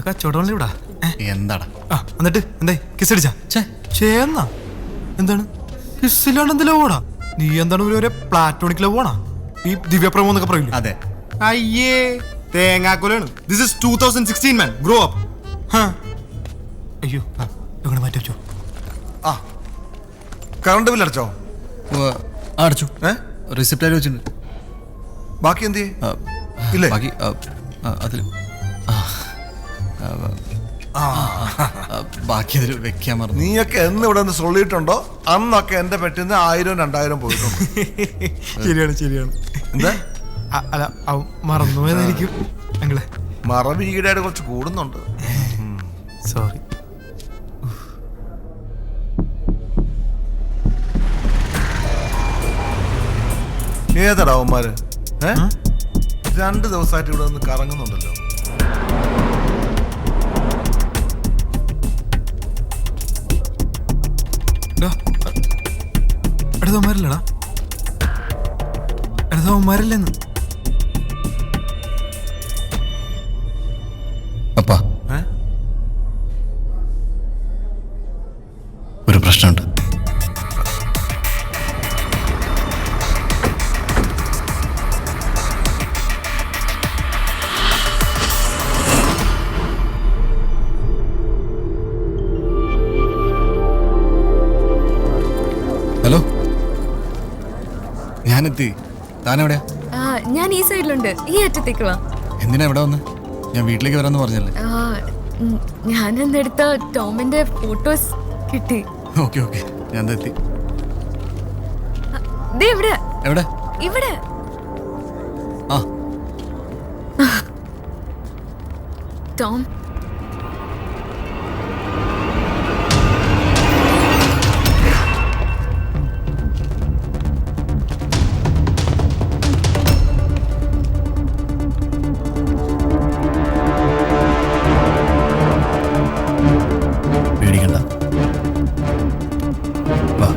കച്ചവടം ഇവിടെ എന്താടാ എന്നിട്ട് എന്തേ കിസ് അടിച്ചാ ചേന്നാ എന്താണ് കിസ്സില്ലാണ്ട് എന്തിലാ പോടാ നീ എന്താണ് ഒരു പ്ലാറ്റോണിക് ലവ് പോണാ ഈ ദിവ്യപ്രമോ എന്നൊക്കെ പറയില്ലേ അതെ അയ്യേ തേങ്ങാക്കൊലാണ് this is 2016 man grow up അയ്യോ ഇവിടെ മാറ്റി വെച്ചോ കറണ്ട് ബില്ല് അടച്ചോ അടച്ചു റിസിപ്റ്റ് ആയിട്ട് വെച്ചിട്ടുണ്ട് ബാക്കി എന്ത് ഇല്ലേ ബാക്കി അതിൽ ബാക്കി അതിൽ വെക്കാൻ മറന്നു നീയൊക്കെ എന്ന് ഇവിടെ നിന്ന് സൊള്ളിയിട്ടുണ്ടോ അന്നൊക്കെ എന്റെ പെട്ടിന്ന് 1000-2000 പോയിട്ടുണ്ട് ശരിയാണ് എന്താ അല്ല മറന്നു പോയതായിരിക്കും ഞങ്ങളെ മറവി ഈടായിട്ട് കുറച്ച് കൂടുന്നുണ്ട് സോറി ഏതാടാ അവന്മാര് 2 ദിവസമായിട്ട് ഇവിടെ നിന്ന് കറങ്ങുന്നുണ്ടല്ലോ എടുത്തവന്മാരില്ലടാ എടുത്തവന്മാരില്ലെന്ന് അപ്പാ ഒരു പ്രശ്നമുണ്ട് ഹലോ ഞാനെത്തി താനെവിടെയാ ഞാൻ ഈ സൈഡിലുണ്ട് ഈ അറ്റത്തേക്ക് വാ എന്തിനാ എവിടെ വന്ന് ഞാൻ വീട്ടിലേക്ക് വരാമെന്ന് പറഞ്ഞല്ലേ ഞാൻ എന്നെടുത്ത ടോമിന്റെ ഫോട്ടോസ് കിട്ടി ഓക്കെ ഞാൻ എത്തി എവിടെ എവിടെ ഇവിടെ ആ ടോം പേടിക്കണ്ട വാ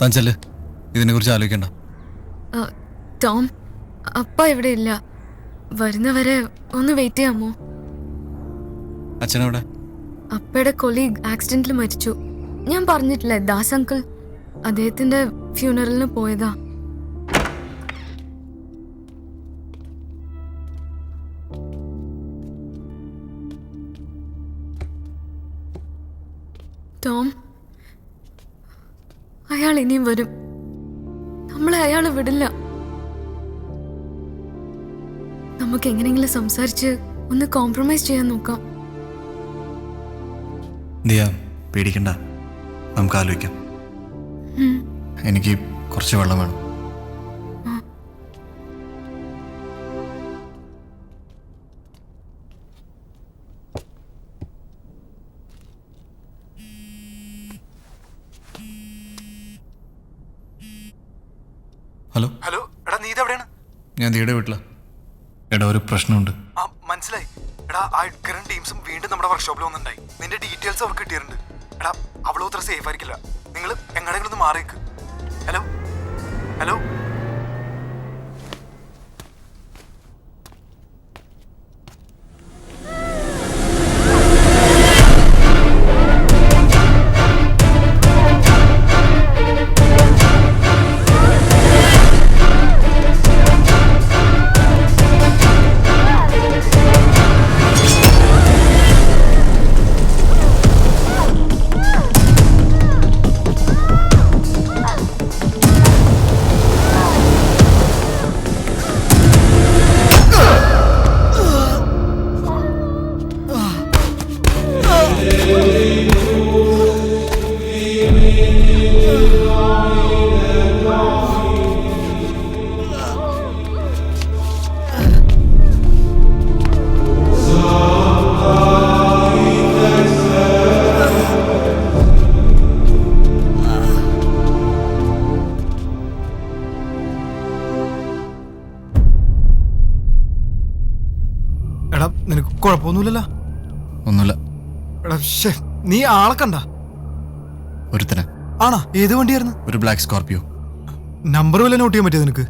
താൻ ചെല്ല് ഇതിനെ കുറിച്ച് ആലോചിക്കണ്ട ടോം അപ്പ ഇവിടെ ഇല്ല വരുന്നവരെ ഒന്ന് വെയിറ്റ് ചെയ്യാമോ അച്ഛനെവിടെ അപ്പയുടെ കൊളീഗ് ആക്സിഡന്റിൽ മരിച്ചു ഞാൻ പറഞ്ഞിട്ടില്ലേ ദാസ് അങ്കിൾ അദ്ദേഹത്തിന്റെ ഫ്യൂണറലിന് പോയതാ ടോം അയാൾ ഇനിയും വരും നമ്മളെ അയാൾ വിടില്ല നമുക്ക് എങ്ങനെയെങ്കിലും സംസാരിച്ച് ഒന്ന് കോംപ്രമൈസ് ചെയ്യാൻ നോക്കാം ദിയ പേടിക്കണ്ട നമുക്ക് ആലോചിക്കാം എനിക്ക് കുറച്ച് വെള്ളം വേണം ഹലോ ഹലോ എടാ നീ ഇതെവിടെയാണ്? ഞാൻ ദിയുടെ വീട്ടിലാ. എടാ ഒരു പ്രശ്നമുണ്ട്. ആ മനസ്സിലായി. എടാ ആ എഡ്ഗറും ടീംസും വീണ്ടും നമ്മുടെ വർക്ക്ഷോപ്പിൽ വന്നിട്ടുണ്ടായി. നിന്റെ ഡീറ്റെയിൽസ് അവർക്ക് കിട്ടിയിട്ടുണ്ട്. എടാ അവളും അത്ര സേഫ് ആയിരിക്കില്ല. നിങ്ങൾ എങ്ങടെങ്കിലും ഒന്ന് മാറിയേക്ക്. ഹലോ ഹലോ എടാ നിനക്ക് കുഴപ്പമൊന്നുമില്ലല്ലോ? ഒന്നുമില്ല. എടാ നീ ആളെ കണ്ട? ഒരുത്തനെ. ആണാ? ഏത് വണ്ടിയായിരുന്നു? ഒരു ബ്ലാക്ക് സ്കോർപിയോ. നമ്പർ വല്ല നോട്ട് ചെയ്യാൻ പറ്റിയത് നിനക്ക്?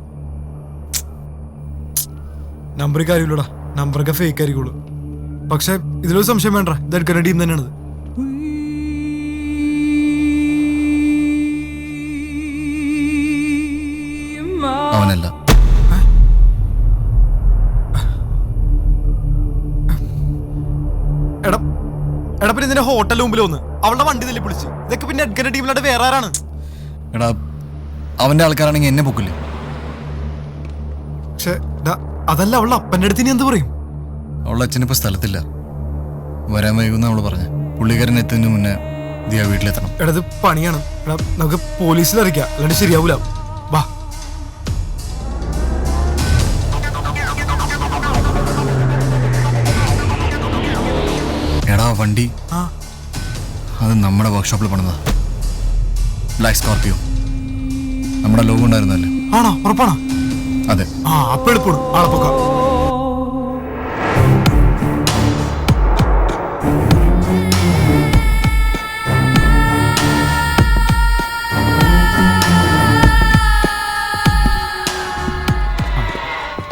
നമ്പർ കാര്യമില്ലടാ, നമ്പറൊക്കെ ഫേക്ക് ആയിരിക്കുള്ളൂ. പക്ഷെ ഇതിലൊരു സംശയം വേണ്ട, ഇത് എടുക്കുന്ന ടീം തന്നെയാണത്. അവനല്ല. എടാ എടാ പിന്നെ നിന്റെ ഹോട്ടലിന് മുമ്പിൽ വന്ന് അവളുടെ വണ്ടി തല്ലി വിളിച്ച്. ഇതൊക്കെ പിന്നെ എഡ്ഗറിന്റെ ടീമിലായിട്ട് വേറെ ആരാണ്? എടാ അവന്റെ ആൾക്കാരാണെങ്കിൽ എന്നെ പൊക്കില്ലേ? പക്ഷെ അതല്ല, അവളുടെ അപ്പന്റെ അടുത്ത് ഇനി എന്ത് പറയും? അവളുടെ അച്ഛനിപ്പോ സ്ഥലത്തില്ല, വരാൻ വൈകുന്ന അവള് പറഞ്ഞ. പുള്ളിക്കാരൻ എത്തുന്നതിന് മുന്നേ ദിയ വീട്ടിലെത്തണം. എടാ ഇത് പണിയാണ്. എടാ നമുക്ക് പോലീസിൽ അറിയിക്കാം, അല്ലാണ്ട് ശരിയാവൂല. വാ. എടാ വണ്ടി ആ അത് നമ്മുടെ വർക്ക്ഷോപ്പിൽ പണിതാ. Black Scorpio. നമ്മുടെ ലോഗോ ഉണ്ടായിരുന്നല്ലേ? ആണോ? ഉറപ്പാണോ? അതെ. ആ അപ്പൊ എളുപ്പമാണ് ആളെ പൊക്കാം.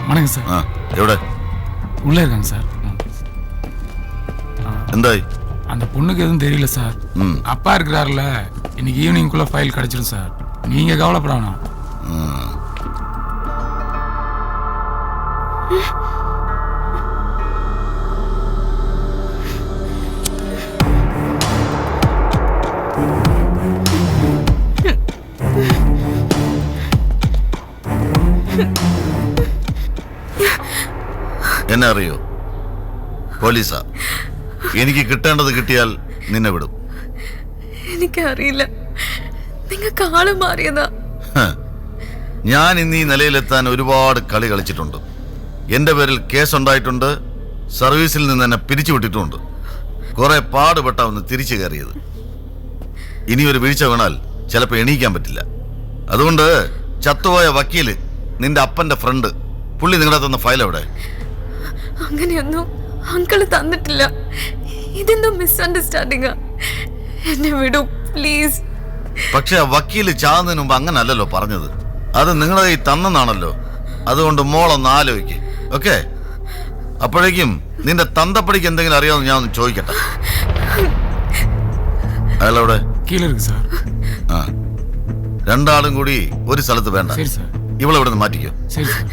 வணக்கம் சார். எവിടെ உள்ளே இருக்காங்க சார். எந்தாய்? அந்த பொண்ணுக்கு எதுவும் தெரியல சார். அப்பா இருக்கிறாருல, இன்னைக்கு ஈவினிங்குள்ள ஃபைல் கிடைச்சிடும் சார். நீங்க கவலைப்பட வேணாம். എന്നെ അറിയോ? പോലീസാ. എനിക്ക് കിട്ടേണ്ടത് കിട്ടിയാൽ നിന്നെ വിടും. എനിക്കറിയില്ല, നിങ്ങൾക്ക് ആള് മാറിയതാ. ഞാൻ ഇന്ന് ഈ നിലയിലെത്താൻ ഒരുപാട് കളി കളിച്ചിട്ടുണ്ട്. എൻ്റെ പേരിൽ കേസുണ്ടായിട്ടുണ്ട്. സർവീസിൽ നിന്ന് എന്നെ പിരിച്ചുവിട്ടിട്ടുമുണ്ട്. കുറെ പാടുപെട്ടാ ഒന്ന് തിരിച്ചു കയറിയത്. ഇനി ഒരു വീഴ്ച വീണാൽ ചിലപ്പോൾ എണീക്കാൻ പറ്റില്ല. അതുകൊണ്ട് ചത്തുപോയ വക്കീല്, നിന്റെ അപ്പന്റെ ഫ്രണ്ട്, പുള്ളി നിങ്ങളുടെ തന്ന ഫയൽ എവിടെ? അങ്ങനെയൊന്നും അങ്കിള് തന്നിട്ടില്ല. ഇതെന്തോ മിസ്അണ്ടർസ്റ്റാൻഡിങ്ങാ. എന്നെ വിടൂ പ്ലീസ്. പക്ഷെ ആ വക്കീല് ചാകുന്നതിന് മുമ്പ് അങ്ങനെ അല്ലല്ലോ പറഞ്ഞത്. അത് നിങ്ങളുടെ കയ്യിൽ തന്നെന്നാണല്ലോ. അതുകൊണ്ട് മോളൊന്ന് ആലോചിക്ക്. ഓക്കെ? അപ്പോഴേക്കും നിന്റെ തന്തപ്പടിക്ക് എന്തെങ്കിലും അറിയാമെന്ന് ഞാൻ ഒന്ന് ചോദിക്കട്ടെ. അയാളവിടെ கீழே இருக்கு சார். ആ, രണ്ടാളും കൂടി ഒരു സ്ഥലത്ത് വേണ്ട. சரி சார். ഇവളെ ഇവിടെ നിന്ന് മാറ്റിക്കോ. சரி சார்.